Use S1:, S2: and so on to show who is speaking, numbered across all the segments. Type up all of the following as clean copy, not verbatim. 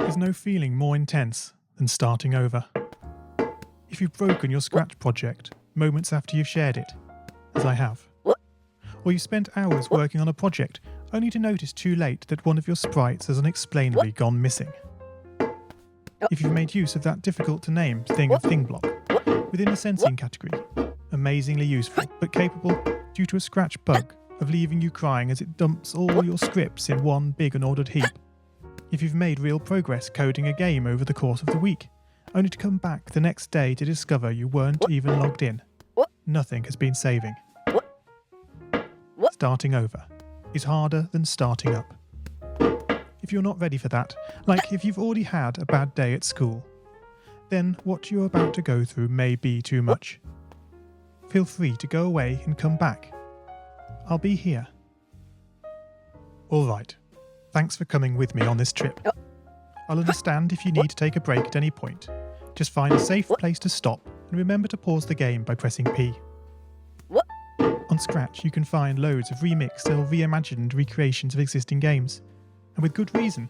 S1: There's no feeling more intense than starting over. If you've broken your Scratch project moments after you've shared it, as I have, or you spent hours working on a project only to notice too late that one of your sprites has unexplainably gone missing. If you've made use of that difficult-to-name thing of thing block within the sensing category, amazingly useful but capable, due to a Scratch bug, of leaving you crying as it dumps all your scripts in one big unordered heap. If you've made real progress coding a game over the course of the week, only to come back the next day to discover you weren't even logged in, nothing has been saving. Starting over is harder than starting up. If you're not ready for that, like if you've already had a bad day at school, then what you're about to go through may be too much. Feel free to go away and come back. I'll be here. Alright, thanks for coming with me on this trip. I'll understand if you need to take a break at any point. Just find a safe place to stop and remember to pause the game by pressing P. On Scratch you can find loads of remixed or reimagined recreations of existing games, and with good reason.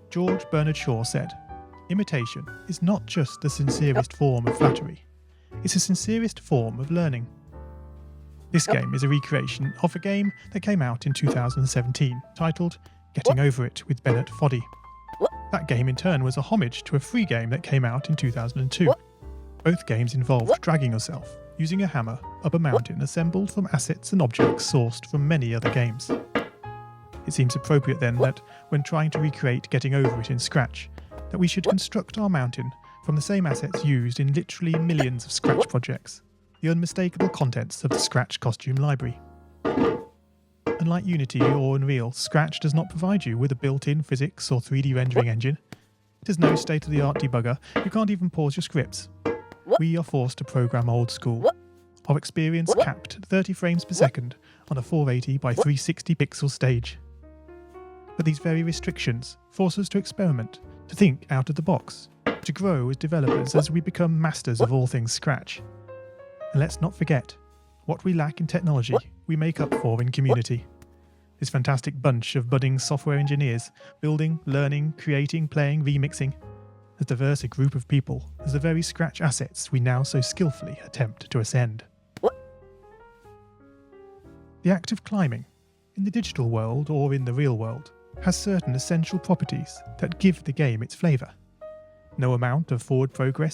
S1: George Bernard Shaw said, "Imitation is not just the sincerest form of flattery, it's the sincerest form of learning." This game is a recreation of a game that came out in 2017, titled Getting Over It with Bennett Foddy. That game in turn was a homage to a free game that came out in 2002. Both games involved dragging yourself, using a hammer, up a mountain assembled from assets and objects sourced from many other games. It seems appropriate then that, when trying to recreate Getting Over It in Scratch, that we should construct our mountain from the same assets used in literally millions of Scratch projects, the unmistakable contents of the Scratch costume library. Unlike Unity or Unreal, Scratch does not provide you with a built-in physics or 3D rendering engine. It has no state-of-the-art debugger. You can't even pause your scripts. We are forced to program old school. Our experience capped at 30 frames per second on a 480 by 360 pixel stage. But these very restrictions force us to experiment, to think out of the box, to grow as developers as we become masters of all things Scratch. And let's not forget, what we lack in technology, we make up for in community. This fantastic bunch of budding software engineers, building, learning, creating, playing, remixing, as diverse a group of people as the very Scratch assets we now so skillfully attempt to ascend. The act of climbing, in the digital world or in the real world, has certain essential properties that give the game its flavour. No amount of forward progress